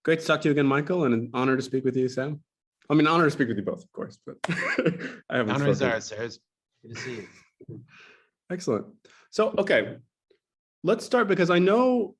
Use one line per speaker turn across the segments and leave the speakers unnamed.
Great to talk to you again, Michael, and an honor to speak with you, Sam. I mean, honor to speak with you both, of course, but I haven't
Honor is
spoken.
ours, sir. Good to see you.
Excellent. So, okay, let's start because I know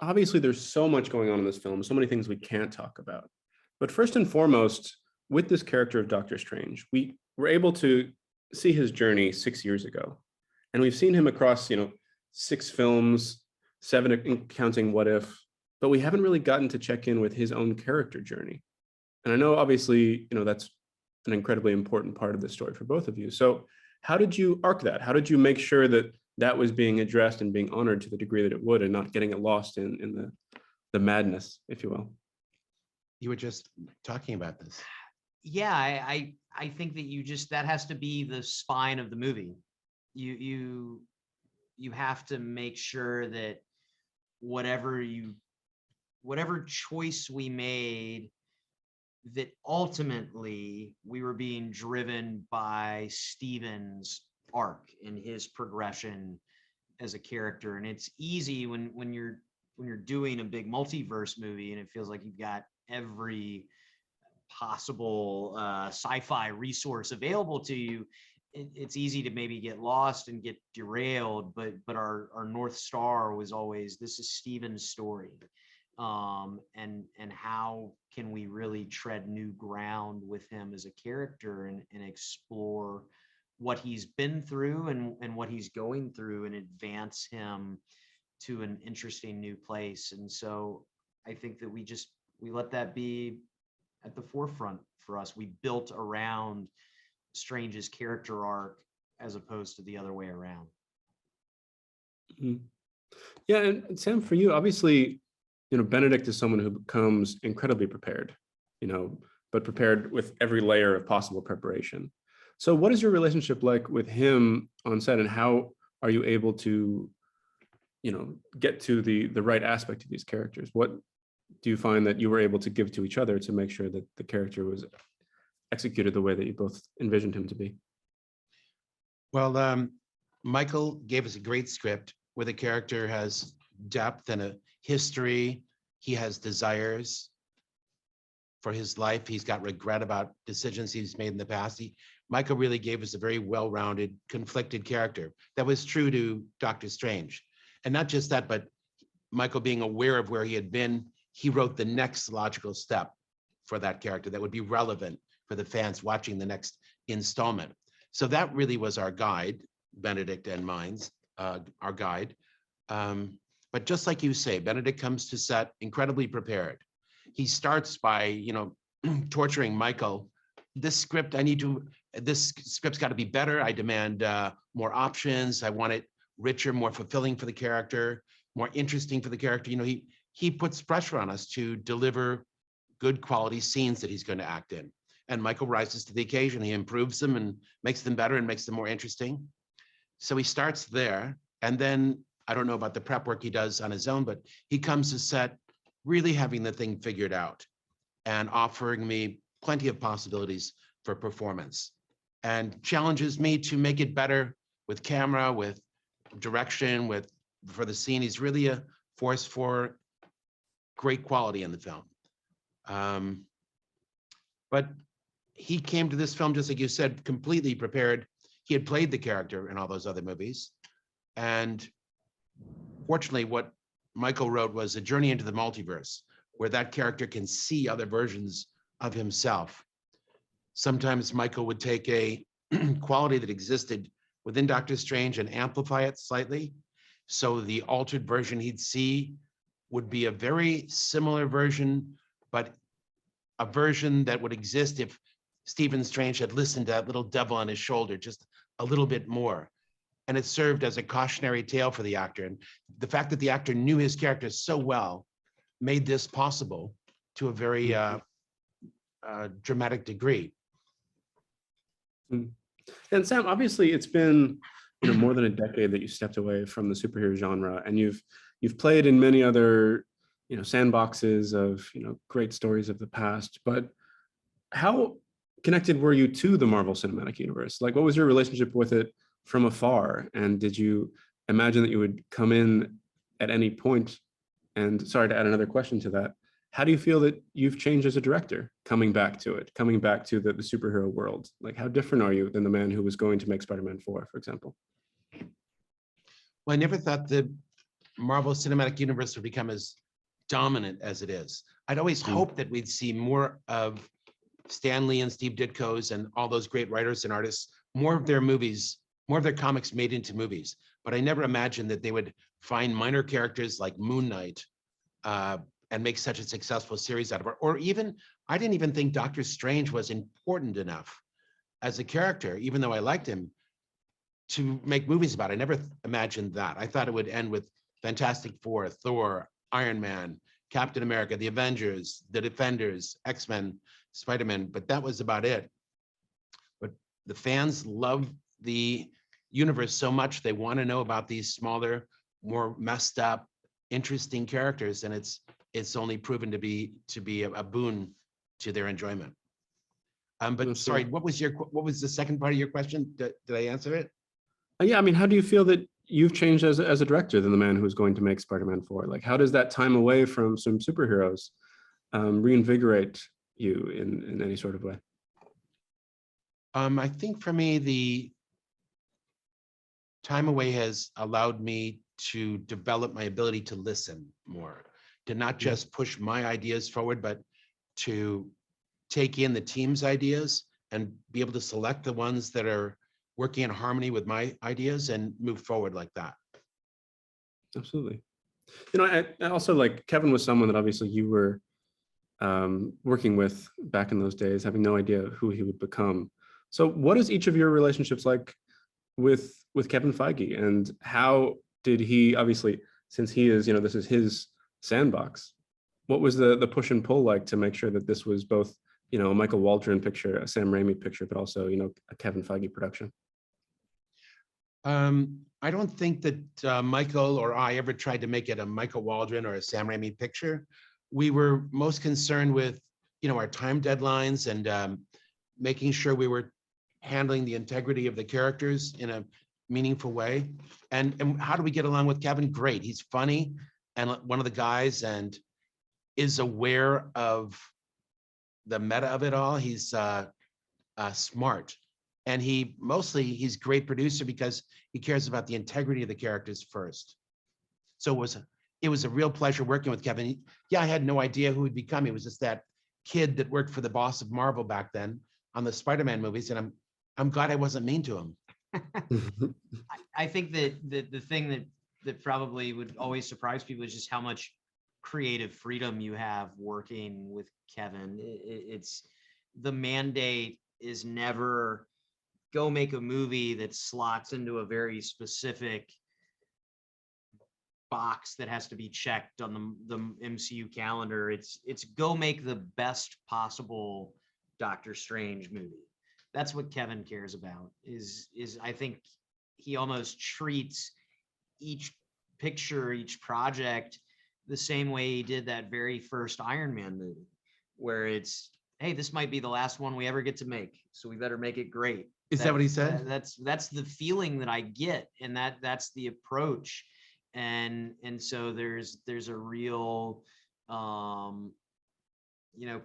obviously there's so much going on in this film, so many things we can't talk about. But first and foremost, with this character of Doctor Strange, we were able to see his journey 6 years ago. And we've seen him across, 6 films, 7 counting What If, but we haven't really gotten to check in with his own character journey. And I know obviously, that's an incredibly important part of the story for both of you. So how did you arc that? How did you make sure that that was being addressed and being honored to the degree that it would, and not getting it lost in the madness, if you will?
You were just talking about this.
Yeah, I think that that has to be the spine of the movie. You have to make sure that whatever choice we made, that ultimately we were being driven by Steven's arc and his progression as a character. And it's easy when you're doing a big multiverse movie and it feels like you've got every possible sci-fi resource available to you. It's easy to maybe get lost and get derailed, but our North Star was always, this is Steven's story. And how can we really tread new ground with him as a character and explore what he's been through and what he's going through and advance him to an interesting new place. And so I think that we let that be at the forefront for us. We built around Strange's character arc as opposed to the other way around.
Mm-hmm. Yeah, and Sam, for you, obviously, Benedict is someone who becomes incredibly prepared, but prepared with every layer of possible preparation. So what is your relationship like with him on set, and how are you able to, get to the right aspect of these characters? What do you find that you were able to give to each other to make sure that the character was executed the way that you both envisioned him to be?
Well, Michael gave us a great script where the character has depth and a history. He has desires for his life. He's got regret about decisions he's made in the past. Michael really gave us a very well-rounded, conflicted character that was true to Doctor Strange. And not just that, but Michael being aware of where he had been, he wrote the next logical step for that character that would be relevant for the fans watching the next installment. So that really was our guide, Benedict and mine's, our guide. But just like you say, Benedict comes to set incredibly prepared. He starts by, torturing Michael. This script's got to be better. I demand more options. I want it richer, more fulfilling for the character, more interesting for the character. He puts pressure on us to deliver good quality scenes that he's going to act in. And Michael rises to the occasion. He improves them and makes them better and makes them more interesting. So he starts there. And then, I don't know about the prep work he does on his own, but he comes to set really having the thing figured out and offering me plenty of possibilities for performance, and challenges me to make it better with camera, with direction, for the scene. He's really a force for great quality in the film. But he came to this film, just like you said, completely prepared. He had played the character in all those other movies. And fortunately, what Michael wrote was a journey into the multiverse, where that character can see other versions of himself. Sometimes Michael would take a quality that existed within Doctor Strange and amplify it slightly. So the altered version he'd see would be a very similar version, but a version that would exist if Stephen Strange had listened to that little devil on his shoulder just a little bit more. And it served as a cautionary tale for the actor. And the fact that the actor knew his character so well made this possible to a very dramatic degree.
And Sam, obviously it's been more than a decade that you stepped away from the superhero genre, and you've played in many other sandboxes of great stories of the past. But how connected were you to the Marvel Cinematic Universe? Like, what was your relationship with it from afar? And did you imagine that you would come in at any point? And sorry to add another question to that, how do you feel that you've changed as a director, coming back to the superhero world? Like, how different are you than the man who was going to make Spider-Man 4, for example?
Well, I never thought the Marvel Cinematic Universe would become as dominant as it is. I'd always hoped that we'd see more of Stan Lee and Steve Ditko's and all those great writers and artists, more of their movies, more of their comics made into movies. But I never imagined that they would find minor characters like Moon Knight and make such a successful series out of it. Or even, I didn't even think Doctor Strange was important enough as a character, even though I liked him, to make movies about. I never imagined that. I thought it would end with Fantastic Four, Thor, Iron Man, Captain America, the Avengers, the Defenders, X-Men, Spider-Man, but that was about it. But the fans love the universe so much, they want to know about these smaller, more messed up, interesting characters, and it's only proven to be a boon to their enjoyment. But sorry, what was the second part of your question? Did I answer it?
Yeah, I mean, how do you feel that you've changed as a director than the man who's going to make Spider-Man 4? Like, how does that time away from some superheroes reinvigorate you in any sort of way?
I think for me, the time away has allowed me to develop my ability to listen more, to not just push my ideas forward, but to take in the team's ideas and be able to select the ones that are working in harmony with my ideas and move forward like that.
Absolutely. You know, I also, like, Kevin was someone that obviously you were working with back in those days, having no idea who he would become. So what is each of your relationships like with Kevin Feige, and how did he, obviously, since he is, this is his sandbox, what was the push and pull like to make sure that this was both, a Michael Waldron picture, a Sam Raimi picture, but also, a Kevin Feige production?
I don't think that Michael or I ever tried to make it a Michael Waldron or a Sam Raimi picture. We were most concerned with, our time deadlines and making sure we were handling the integrity of the characters in a meaningful way. And how do we get along with Kevin? Great. He's funny and one of the guys, and is aware of the meta of it all. He's smart. And he's a great producer because he cares about the integrity of the characters first. So it was a real pleasure working with Kevin. I had no idea who he'd become. He was just that kid that worked for the boss of Marvel back then on the Spider-Man movies. And I'm glad I wasn't mean to him.
I think that the thing that probably would always surprise people is just how much creative freedom you have working with Kevin. It's the mandate is never go make a movie that slots into a very specific box that has to be checked on the MCU calendar. It's go make the best possible Doctor Strange movie. That's what Kevin cares about, is I think he almost treats each picture, each project the same way he did that very first Iron Man movie, where it's, hey, this might be the last one we ever get to make, so we better make it great.
Is that what he said?
That's the feeling that I get, and that's the approach, and so there's a real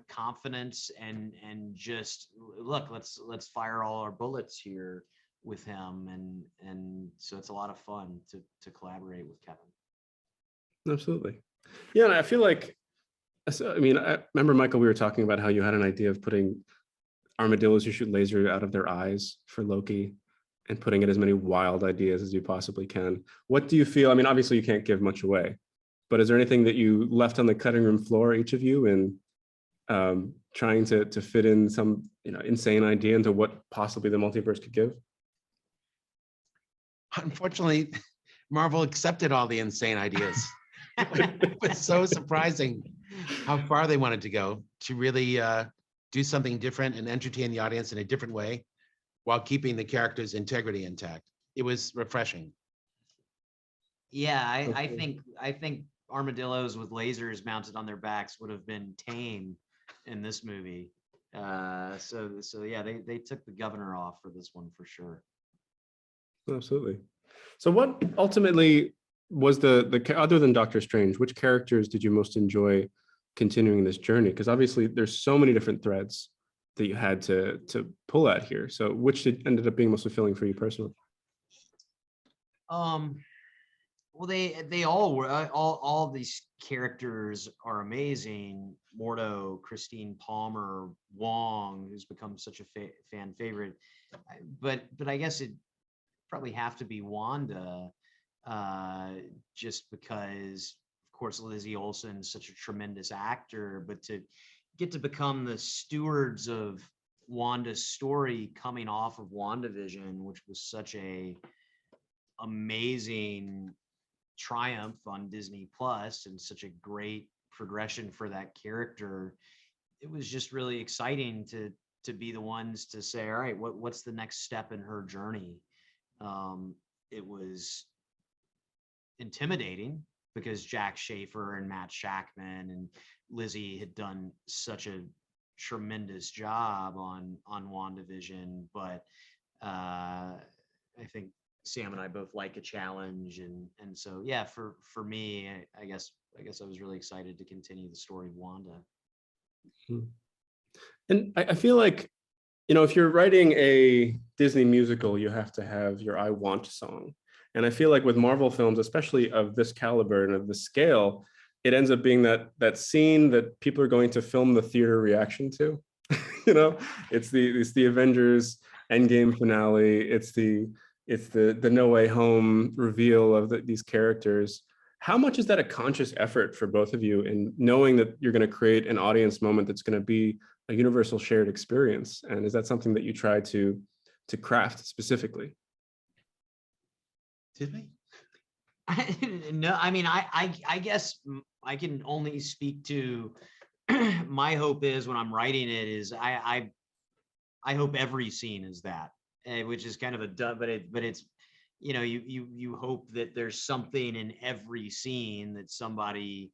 confidence and just look, let's fire all our bullets here with him, and so it's a lot of fun to collaborate with Kevin.
Absolutely. Yeah, and I feel like, I mean, I remember, Michael, we were talking about how you had an idea of putting armadillos who shoot laser out of their eyes for Loki, and putting in as many wild ideas as you possibly can. What do you feel? I mean, obviously you can't give much away, but is there anything that you left on the cutting room floor, each of you, in trying to fit in some insane idea into what possibly the multiverse could give?
Unfortunately, Marvel accepted all the insane ideas. It was so surprising how far they wanted to go to really do something different and entertain the audience in a different way while keeping the character's integrity intact. It was refreshing.
Yeah, I think armadillos with lasers mounted on their backs would have been tame in this movie. So yeah, they took the governor off for this one for sure.
Absolutely. So what ultimately was the other than Doctor Strange, which characters did you most enjoy continuing this journey? Because obviously there's so many different threads that you had to pull at here. So which ended up being most fulfilling for you personally?
Well, they all were all these characters are amazing. Mordo, Christine Palmer, Wong, who's become such a fan favorite. But I guess it probably have to be Wanda, just because, of course, Lizzie Olsen's such a tremendous actor, but to get to become the stewards of Wanda's story coming off of WandaVision, which was such a amazing triumph on Disney Plus and such a great progression for that character. It was just really exciting to be the ones to say, all right, what's the next step in her journey? It was intimidating because Jack Schaefer and Matt Shackman and Lizzie had done such a tremendous job on WandaVision, but I think Sam and I both like a challenge, and so yeah, for me, I guess I was really excited to continue the story of Wanda.
And I feel like, if you're writing a Disney musical, you have to have your "I Want" song. And I feel like with Marvel films, especially of this caliber and of this scale, it ends up being that scene that people are going to film the theater reaction to. It's the Avengers Endgame finale. It's the No Way Home reveal of these characters. How much is that a conscious effort for both of you in knowing that you're going to create an audience moment that's going to be a universal shared experience? And is that something that you try to craft specifically?
Did we?
No, I mean, I guess I can only speak to my hope is when I'm writing it is I hope every scene is that, which is kind of but it's, you hope that there's something in every scene that somebody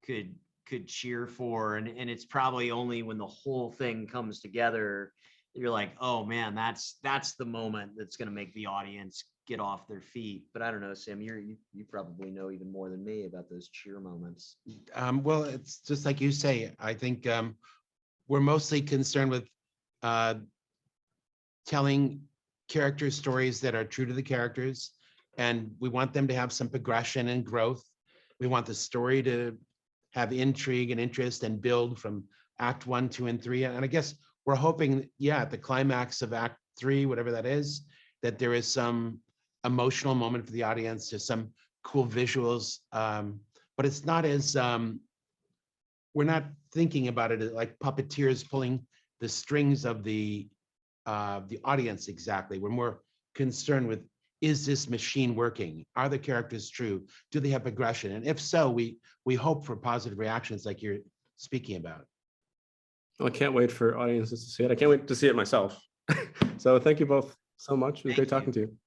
could cheer for, and it's probably only when the whole thing comes together you're like, oh man, that's the moment that's going to make the audience get off their feet. But I don't know, Sam, you probably know even more than me about those cheer moments.
Well, it's just like you say. I think we're mostly concerned with telling character stories that are true to the characters, and we want them to have some progression and growth. We want the story to have intrigue and interest and build from Act 1, 2, and 3. And I guess we're hoping, at the climax of Act 3, whatever that is, that there is some emotional moment for the audience, just some cool visuals. But it's not as we're not thinking about it like puppeteers pulling the strings of the audience exactly. We're more concerned with, is this machine working? Are the characters true? Do they have progression? And if so, we hope for positive reactions like you're speaking about.
Well, I can't wait for audiences to see it. I can't wait to see it myself. So thank you both so much. It was great talking to you.